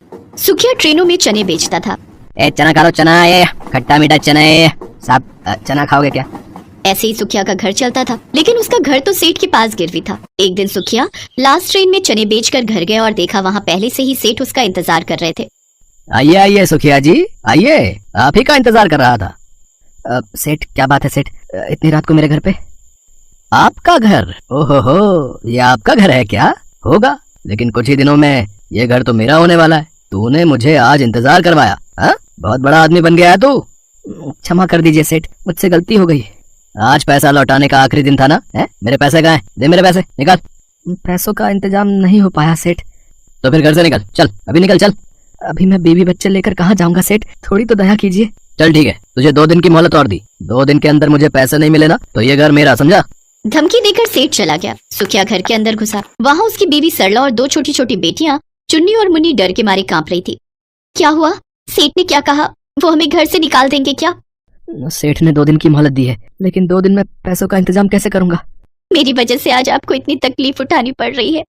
सुखिया ट्रेनों में चने बेचता था। ए चना खा लो, चना ये खट्टा मीठा चना है साहब, चना खाओगे क्या? ऐसे ही सुखिया का घर चलता था, लेकिन उसका घर तो सेठ के पास गिरवी था। एक दिन सुखिया लास्ट ट्रेन में चने बेचकर घर गया और देखा वहाँ पहले से ही सेठ उसका इंतजार कर रहे थे। आइए आइए सुखिया जी आइए, आप ही का इंतजार कर रहा था। सेठ क्या बात है सेठ, इतनी रात को मेरे घर पे? आपका घर? ओहो हो, ये आपका घर है क्या? होगा, लेकिन कुछ ही दिनों में ये घर तो मेरा होने वाला है। तूने मुझे आज इंतजार करवाया, हाँ? बहुत बड़ा आदमी बन गया है तू। क्षमा कर दीजिए सेठ, मुझसे गलती हो गई। आज पैसा लौटाने का आखिरी दिन था ना? है? मेरे पैसे कहाँ हैं? दे मेरे पैसे, निकाल। पैसों का इंतजाम नहीं हो पाया सेठ। तो फिर घर से निकल, चल अभी निकल चल। अभी मैं बीवी बच्चे लेकर कहाँ जाऊंगा सेठ, थोड़ी तो दया कीजिए। चल ठीक है, तुझे 2 दिन की मोहलत और दी। 2 दिन के अंदर मुझे पैसे नहीं मिले ना तो ये घर मेरा, समझा? धमकी देकर सेठ चला गया। सुखिया घर के अंदर घुसा। वहाँ उसकी बीवी सरला और 2 छोटी छोटी बेटियां चुन्नी और मुन्नी डर के मारे कांप रही थी। क्या हुआ? सेठ ने क्या कहा? वो हमें घर से निकाल देंगे क्या? सेठ ने 2 दिन की मोहलत दी है, लेकिन 2 दिन में पैसों का इंतजाम कैसे करूंगा? मेरी वजह से आज आपको इतनी तकलीफ उठानी पड़ रही है।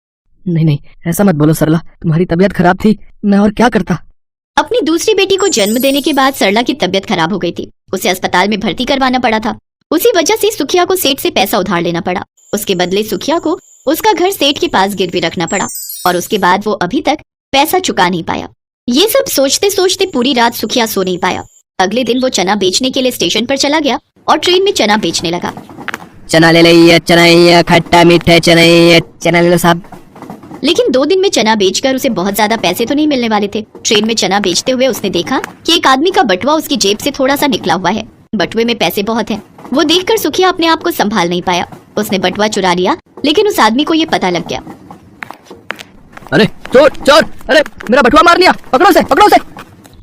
नहीं नहीं, ऐसा मत बोलो सरला, तुम्हारी तबीयत खराब थी, मैं और क्या करता। अपनी दूसरी बेटी को जन्म देने के बाद सरला की तबीयत खराब हो गई थी। उसे अस्पताल में भर्ती करवाना पड़ा था। उसी वजह से सुखिया को सेठ से पैसा उधार लेना पड़ा। उसके बदले सुखिया को उसका घर सेठ के पास गिरवी रखना पड़ा और उसके बाद वो अभी तक पैसा चुका नहीं पाया। ये सब सोचते सोचते पूरी रात सुखिया सो नहीं पाया। अगले दिन वो चना बेचने के लिए स्टेशन पर चला गया और ट्रेन में चना बेचने लगा। चना ले लीजिए, चना खट्टा मीठा चना ले लो साहब। लेकिन 2 दिन में चना बेचकर उसे बहुत ज्यादा पैसे तो नहीं मिलने वाले थे। ट्रेन में चना बेचते हुए उसने देखा कि एक आदमी का बटुआ उसकी जेब से थोड़ा सा निकला हुआ है। बटुए में पैसे बहुत हैं। वो देखकर सुखिया अपने आप को संभाल नहीं पाया। उसने बटुआ चुरा लिया, लेकिन उस आदमी को ये पता लग गया। अरे चोर चोर, अरे मेरा बटुआ मार लिया, पकड़ो से पकड़ो से।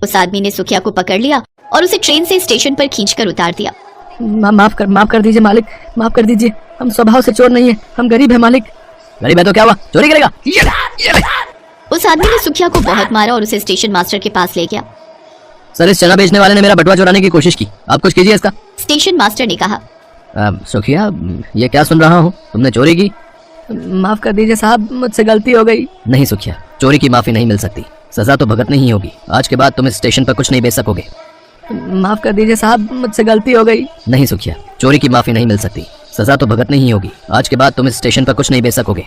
उस आदमी ने सुखिया को पकड़ लिया और उसे ट्रेन से स्टेशन पर खींचकर उतार दिया। माफ कर दीजिए मालिक, माफ कर दीजिए, हम स्वभाव से चोर नहीं है, हम गरीब है मालिक। गरीब है तो क्या हुआ, चोरी करेगा? उस आदमी ने सुखिया को बहुत मारा और उसे स्टेशन मास्टर के पास ले गया। सर, इस चना बेचने वाले ने मेरा बटुआ चुराने की कोशिश की, आप कुछ कीजिए इसका। स्टेशन मास्टर ने कहा। सुखिया, ये क्या सुन रहा हूँ, तुमने चोरी की? माफ कर दीजिए साहब, मुझसे गलती हो गई। नहीं सुखिया, चोरी की माफी नहीं मिल सकती, सजा तो भुगतनी ही होगी। आज के बाद तुम इस स्टेशन पर कुछ नहीं बेच सकोगे। माफ कर दीजिए साहब, मुझसे गलती हो गई। नहीं सुखिया, चोरी की माफी नहीं मिल सकती, सजा तो भुगतनी ही होगी। आज के बाद तुम इस स्टेशन पर कुछ नहीं बेच सकोगे।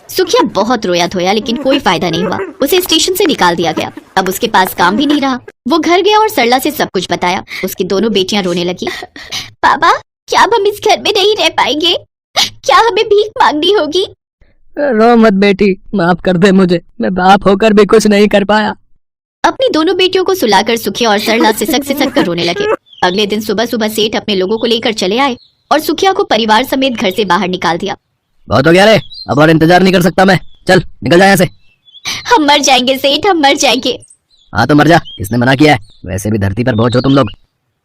सुखिया बहुत रोया धोया, लेकिन कोई फायदा नहीं हुआ। उसे स्टेशन से निकाल दिया गया। अब उसके पास काम भी नहीं रहा। वो घर गया और सरला से सब कुछ बताया। उसकी दोनों बेटियां रोने लगी। पापा, क्या अब हम इस घर में नहीं रह पाएंगे? क्या हमें भीख मांगनी होगी? रो मत बेटी, माफ कर दे मुझे, मैं बाप होकर भी कुछ नहीं कर पाया। अपनी दोनों बेटियों को सुलाकर सुखिया और सरला सिसक कर रोने लगे। अगले दिन सुबह सुबह सेठ अपने लोगों को लेकर चले आए और सुखिया को परिवार समेत घर से बाहर निकाल दिया। बहुत हो गया रे, अब और इंतजार नहीं कर सकता मैं, चल निकल जा यहाँ से। हम मर जाएंगे सेठ, हम मर जाएंगे। हाँ तो मर जा, किसने मना किया है? वैसे भी धरती पर बोझ हो तुम लोग।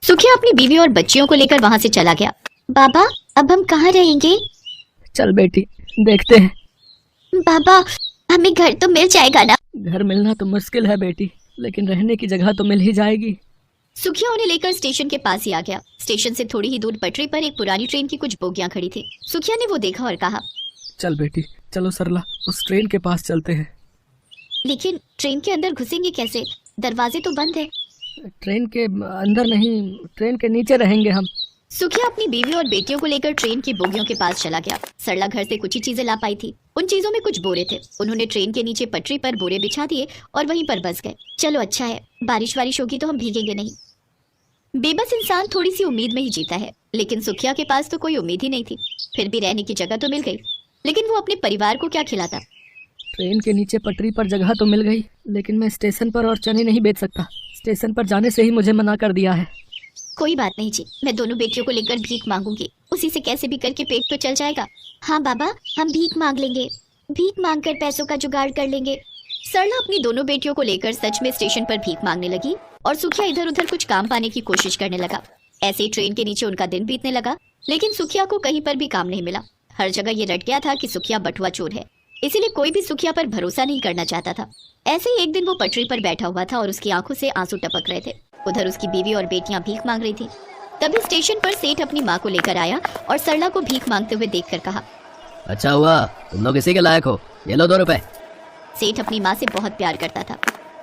सुखिया अपनी बीवी और बच्चियों को लेकर वहाँ से चला गया। बाबा, अब हम कहाँ रहेंगे? चल बेटी, देखते हैं। बाबा, हमें घर तो मिल जाएगा ना? घर मिलना तो मुश्किल है बेटी, लेकिन रहने की जगह तो मिल ही जाएगी। सुखिया उन्हें लेकर स्टेशन के पास ही आ गया। स्टेशन से थोड़ी ही दूर पटरी पर एक पुरानी ट्रेन की कुछ बोगियां खड़ी थी। सुखिया ने वो देखा और कहा, चल बेटी, चलो सरला, उस ट्रेन के पास चलते हैं। लेकिन ट्रेन के अंदर घुसेंगे कैसे? दरवाजे तो बंद है। ट्रेन के अंदर नहीं, ट्रेन के नीचे रहेंगे हम। सुखिया अपनी बीवी और बेटियों को लेकर ट्रेन की बोगियों के पास चला गया। सरला घर से कुछ ही चीजें ला पाई थी। उन चीजों में कुछ बोरे थे। उन्होंने ट्रेन के नीचे पटरी पर बोरे बिछा दिए और वहीं पर बस गए। चलो अच्छा है, बारिश वारिश होगी तो हम भीगेंगे नहीं। बेबस इंसान थोड़ी सी उम्मीद में ही जीता है, लेकिन सुखिया के पास तो कोई उम्मीद ही नहीं थी। फिर भी रहने की जगह तो मिल गई, लेकिन वो अपने परिवार को क्या खिलाता? ट्रेन के नीचे पटरी पर जगह तो मिल गई, लेकिन मैं स्टेशन पर और चने नहीं बेच सकता। स्टेशन पर जाने से ही मुझे मना कर दिया है। कोई बात नहीं जी, मैं दोनों बेटियों को लेकर भीख मांगूंगी। उसी से कैसे भी करके पेट तो चल जाएगा। हाँ बाबा, हम भीख मांग लेंगे, भीख मांगकर पैसों का जुगाड़ कर लेंगे। सरला अपनी दोनों बेटियों को लेकर सच में स्टेशन पर भीख मांगने लगी और सुखिया इधर उधर कुछ काम पाने की कोशिश करने लगा। ऐसे ही ट्रेन के नीचे उनका दिन बीतने लगा, लेकिन सुखिया को कहीं पर भी काम नहीं मिला। हर जगह ये रट गया था कि सुखिया बटुआ चोर है, इसीलिए कोई भी सुखिया पर भरोसा नहीं करना चाहता था। ऐसे ही एक दिन वो पटरी पर बैठा हुआ था और उसकी आंखों से आंसू टपक रहे थे। उधर उसकी बीवी और बेटियां भीख मांग रही थी। तभी स्टेशन पर सेठ अपनी माँ को लेकर आया और सरला को भीख मांगते हुए देखकर कहा, अच्छा हुआ तुम लोग इसी के लायक हो, ये लो 2 रुपए। सेठ अपनी माँ से बहुत प्यार करता था।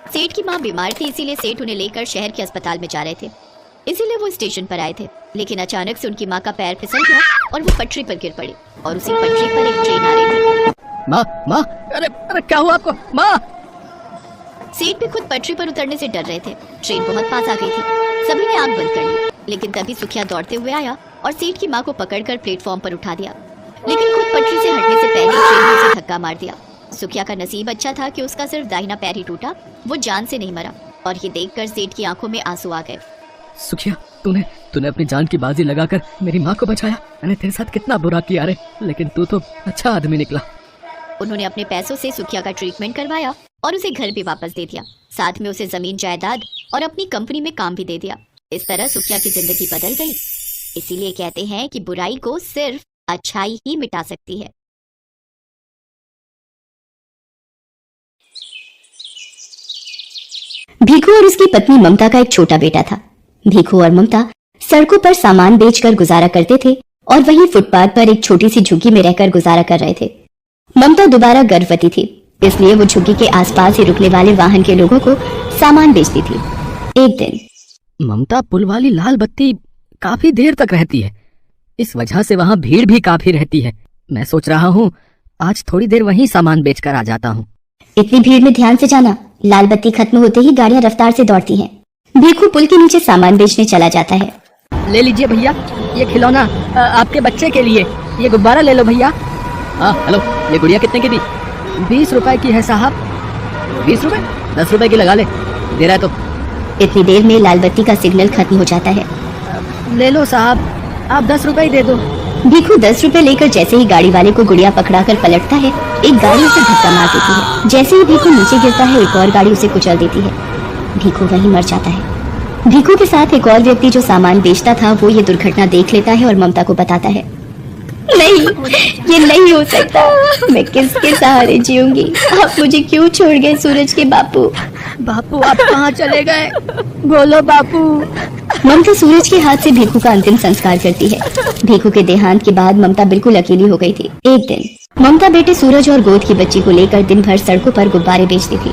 सेठ की माँ बीमार थी, इसीलिए सेठ उन्हें लेकर शहर के अस्पताल में जा रहे थे, इसीलिए वो स्टेशन पर आए थे। लेकिन अचानक से उनकी माँ का पैर फिसल गया और वो पटरी पर गिर पड़ी और उसी पटरी पर एक ट्रेन आ रही थी। माँ माँ, अरे अरे क्या हुआ आपको माँ? सेठ भी खुद पटरी पर उतरने से डर रहे थे। ट्रेन बहुत पास आ गई थी, सभी ने आंख बंद कर ली। लेकिन तभी सुखिया दौड़ते हुए आया और सेठ की माँ को पकड़कर प्लेटफॉर्म पर उठा दिया, लेकिन खुद पटरी से हटने से पहले ट्रेन ने उसे धक्का मार दिया। सुखिया का नसीब अच्छा था कि उसका सिर्फ दाहिना पैर ही टूटा, वो जान से नहीं मरा। और ये देखकर सेठ की आंखों में आंसू आ गए। सुखिया, तूने अपनी जान की बाजी लगाकर मेरी माँ को बचाया। मैंने तेरे साथ कितना बुरा किया रे, लेकिन तू तो अच्छा आदमी निकला। उन्होंने अपने पैसों से सुखिया का ट्रीटमेंट करवाया और उसे घर भी वापस दे दिया, साथ में उसे जमीन जायदाद और अपनी कंपनी में काम भी दे दिया। इस तरह सुखिया की जिंदगी बदल गई। इसीलिए कहते हैं कि बुराई को सिर्फ अच्छाई ही मिटा सकती है। भीखू और उसकी पत्नी ममता का एक छोटा बेटा था। भीखू और ममता सड़कों पर सामान बेचकर गुजारा करते थे और वहीं फुटपाथ पर एक छोटी सी झुग्गी में रहकर गुजारा कर रहे थे। ममता दोबारा गर्भवती थी, इसलिए वो झुग्गी के आसपास ही रुकने वाले वाहन के लोगों को सामान बेचती थी। एक दिन ममता पुल वाली लाल बत्ती काफी देर तक रहती है, इस वजह से वहाँ भीड़ भी काफी रहती है। मैं सोच रहा हूँ आज थोड़ी देर वहीं सामान बेचकर आ जाता हूँ। इतनी भीड़ में ध्यान से जाना, लाल बत्ती खत्म होते ही गाड़ियां रफ्तार से दौड़ती हैं। भीखू पुल के नीचे सामान बेचने चला जाता है। ले लीजिए भैया, ये खिलौना आपके बच्चे के लिए। ये गुब्बारा ले लो भैया। हाँ हेलो, ये गुड़िया कितने की दी? 20 रुपए की है साहब। 20 रुपए? 10 रुपए की लगा ले, दे रहा है तो। इतनी देर में लाल बत्ती का सिग्नल खत्म हो जाता है। ले लो साहब, आप 10 रुपए ही दे दो। भीखू 10 रुपए लेकर जैसे ही गाड़ी वाले को गुड़िया पकड़ाकर पलटता है, एक गाड़ी उसे धक्का मार देती है। जैसे ही भीखू नीचे गिरता है, एक और गाड़ी उसे कुचल देती है। भीखू वहीं मर जाता है। भीखू के साथ एक और व्यक्ति जो सामान बेचता था, वो ये दुर्घटना देख लेता है और ममता को बताता है। नहीं, ये नहीं हो सकता। मैं किसके सहारे जीऊंगी? आप मुझे क्यों छोड़ गए सूरज के बापू? बापू आप कहाँ चले गए? बोलो बापू। ममता सूरज के हाथ से भीखू का अंतिम संस्कार करती है। भीखू के देहांत के बाद ममता बिल्कुल अकेली हो गई थी। एक दिन ममता बेटे सूरज और गोद की बच्ची को लेकर दिन भर सड़कों पर गुब्बारे बेचती थी।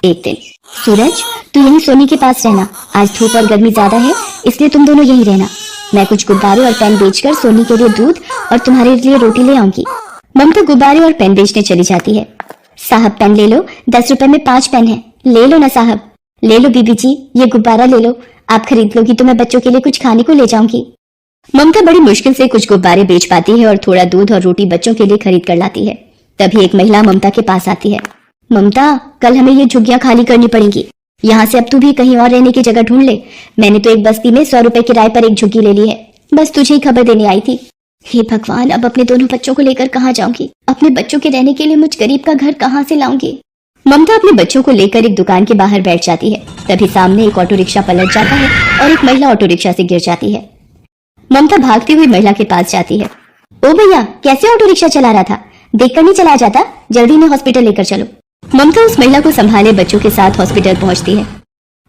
एक दिन, सूरज तू यहीं सोनी के पास रहना, आज धूप और गर्मी ज्यादा है, इसलिए तुम दोनों यहीं रहना। मैं कुछ गुब्बारे और पेन बेचकर सोनी के लिए दूध और तुम्हारे लिए रोटी ले आऊंगी। ममता गुब्बारे और पेन बेचने चली जाती है। साहब पेन ले लो, 10 रुपए में 5 पेन है। ले लो ना साहब। ले लो बीबी जी, ये गुब्बारा ले लो, आप खरीद लोगी तो मैं बच्चों के लिए कुछ खाने को ले जाऊंगी। ममता बड़ी मुश्किल से कुछ गुब्बारे बेच पाती है और थोड़ा दूध और रोटी बच्चों के लिए खरीद कर लाती है। तभी एक महिला ममता के पास आती है। ममता, कल हमें ये झुग्गियां खाली करनी पड़ेंगी, यहाँ से अब तू भी कहीं और रहने की जगह ढूंढ ले। मैंने तो एक बस्ती में 100 रुपए किराए पर एक झुग्गी ले ली है, बस तुझे ही खबर देने आई थी। हे भगवान, अब अपने दोनों बच्चों को लेकर कहाँ जाऊंगी? अपने बच्चों के रहने के लिए मुझ गरीब का घर कहाँ से लाऊंगी? ममता अपने बच्चों को लेकर एक दुकान के बाहर बैठ जाती है। तभी सामने एक ऑटो रिक्शा पलट जाता है और एक महिला ऑटो रिक्शा से गिर जाती है। ममता भागती हुई महिला के पास जाती है। ओ भैया, कैसे ऑटो रिक्शा चला रहा था? देखकर नहीं चलाया जाता? जल्दी इन्हें हॉस्पिटल लेकर चलो। ममता उस महिला को संभाले बच्चों के साथ हॉस्पिटल पहुंचती है।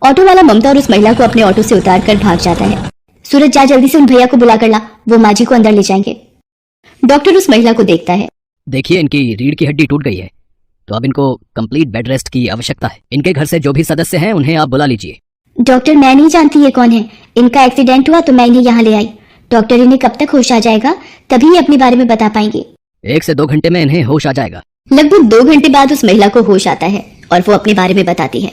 ऑटो वाला ममता और उस महिला को अपने ऑटो से उतारकर भाग जाता है। सूरज, जा जल्दी से उन भैया को बुला कर ला, वो माँ जी को अंदर ले जाएंगे। डॉक्टर उस महिला को देखता है। देखिए, इनकी रीढ़ की हड्डी टूट गई है, तो अब इनको कंप्लीट बेड रेस्ट की आवश्यकता है। इनके घर से जो भी सदस्य हैं उन्हें आप बुला लीजिए। डॉक्टर, मैं नहीं जानती ये कौन है। इनका एक्सीडेंट हुआ तो मैं इन्हें यहाँ ले आई। डॉक्टर, इन्हें कब तक होश आ जाएगा? तभी ये अपने बारे में बता पाएंगे। 1 से 2 घंटे में इन्हें होश आ जाएगा। लगभग 2 घंटे बाद उस महिला को होश आता है और वो अपने बारे में बताती है।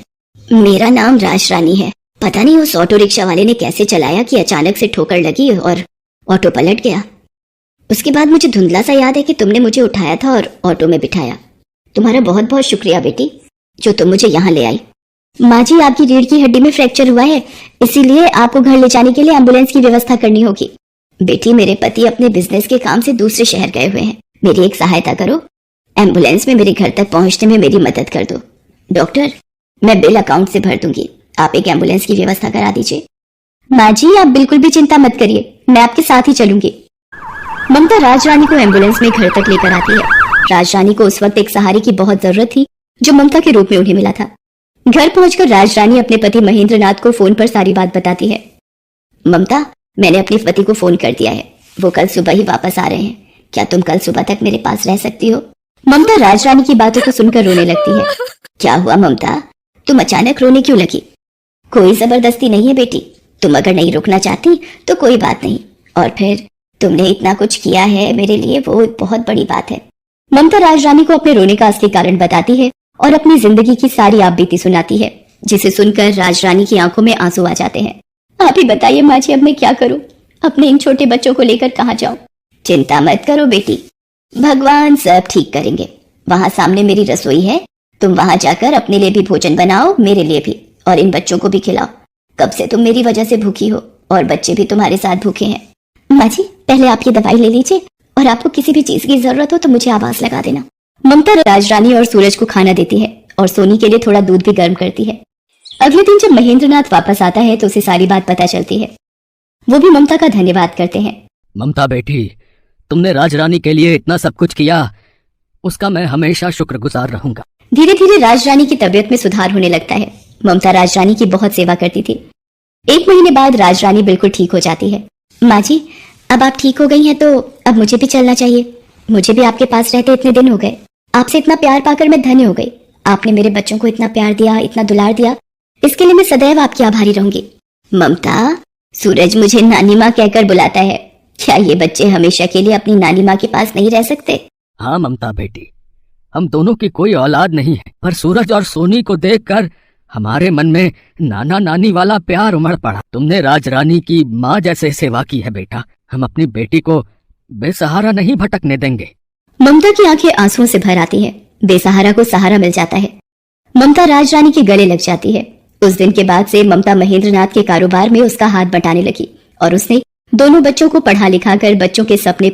मेरा नाम राज रानी है। पता नहीं उस ऑटो रिक्शा वाले ने कैसे चलाया कि अचानक से ठोकर लगी और ऑटो पलट गया। उसके बाद मुझे धुंधला सा याद है कि तुमने मुझे उठाया था और ऑटो में बिठाया। तुम्हारा बहुत बहुत शुक्रिया बेटी, जो तुम मुझे यहाँ ले आई। माँ जी, आपकी रीढ़ की हड्डी में फ्रैक्चर हुआ है, इसीलिए आपको घर ले जाने के लिए एम्बुलेंस की व्यवस्था करनी होगी। बेटी, मेरे पति अपने बिजनेस के काम से दूसरे शहर गए हुए हैं, मेरी एक सहायता करो। एम्बुलेंस में मेरे घर तक पहुंचने में मेरी मदद कर दो। डॉक्टर, मैं बिल अकाउंट से भर दूंगी, आप एक एम्बुलेंस की व्यवस्था करा दीजिए। माँ जी, आप बिल्कुल भी चिंता मत करिए, मैं आपके साथ ही चलूंगी। ममता राज रानी को एम्बुलेंस में घर तक लेकर आती है। राज रानी को उस वक्त एक सहारे की बहुत जरूरत थी, जो ममता के रूप में उन्हें मिला था। घर पहुंचकर राज रानी अपने पति महेंद्र नाथ को फोन पर सारी बात बताती है। ममता, मैंने अपने पति को फोन कर दिया है, वो कल सुबह ही वापस आ रहे हैं। क्या तुम कल सुबह तक मेरे पास रह सकती हो? ममता राज रानी की बातों को सुनकर रोने लगती है। क्या हुआ ममता, तुम अचानक रोने क्यों लगी? कोई जबरदस्ती नहीं है बेटी, तुम अगर नहीं रुकना चाहती तो कोई बात नहीं, और फिर तुमने इतना कुछ किया है मेरे लिए, वो एक बहुत बड़ी बात है। ममता राजरानी को अपने रोने का असली कारण बताती है और अपनी जिंदगी की सारी आप बीती सुनाती है, जिसे सुनकर राजरानी की आंखों में आंसू आ जाते हैं। आप ही बताइए माँ जी, अब मैं क्या करूं? अपने इन छोटे बच्चों को लेकर कहाँ जाऊं? चिंता मत करो बेटी, भगवान सब ठीक करेंगे। वहां सामने मेरी रसोई है, तुम वहां जाकर अपने लिए भी भोजन बनाओ, मेरे लिए भी, और इन बच्चों को भी खिलाओ। कब से तुम मेरी वजह से भूखी हो और बच्चे भी तुम्हारे साथ भूखे हैं। माँ जी, पहले आप ये दवाई ले लीजिए, और आपको किसी भी चीज की जरूरत हो तो मुझे आवाज लगा देना। ममता राजरानी और सूरज को खाना देती है और सोनी के लिए थोड़ा दूध भी गर्म करती है। अगले दिन जब महेंद्रनाथ वापस आता है तो उसे सारी बात पता चलती है। वो भी ममता का धन्यवाद करते हैं। ममता बेटी, तुमने राजरानी के लिए इतना सब कुछ किया, उसका मैं हमेशा शुक्रगुजार रहूंगा। धीरे धीरे राजरानी की तबीयत में सुधार होने लगता है। ममता राजरानी की बहुत सेवा करती थी। 1 महीने बाद राजरानी बिल्कुल ठीक हो जाती है। माँ जी, अब आप ठीक हो गई हैं तो अब मुझे भी चलना चाहिए। मुझे भी आपके पास रहते इतने दिन हो गए। आपसे इतना प्यार पाकर मैं धन्य हो गई। आपने मेरे बच्चों को इतना प्यार दिया, इतना दुलार दिया, इसके लिए मैं सदैव आपकी आभारी रहूंगी। ममता, सूरज मुझे नानी माँ कहकर बुलाता है। क्या ये बच्चे हमेशा के लिए अपनी नानी माँ के पास नहीं रह सकते? हाँ ममता बेटी, हम दोनों की कोई औलाद नहीं है, पर सूरज और सोनी को देखकर हमारे मन में नाना नानी वाला प्यार उमड़ पड़ा। तुमने राजरानी की माँ जैसे सेवा की है बेटा, हम अपनी बेटी को बेसहारा नहीं भटकने देंगे। ममता की आंखें आंसुओं से भर आती हैं। बेसहारा को सहारा मिल जाता है। ममता राजरानी के गले लग जाती है। उस दिन के बाद से ममता महेंद्रनाथ के कारोबार में उसका हाथ बटाने लगी और उसने दोनों बच्चों को पढ़ा लिखा कर बच्चों के सपने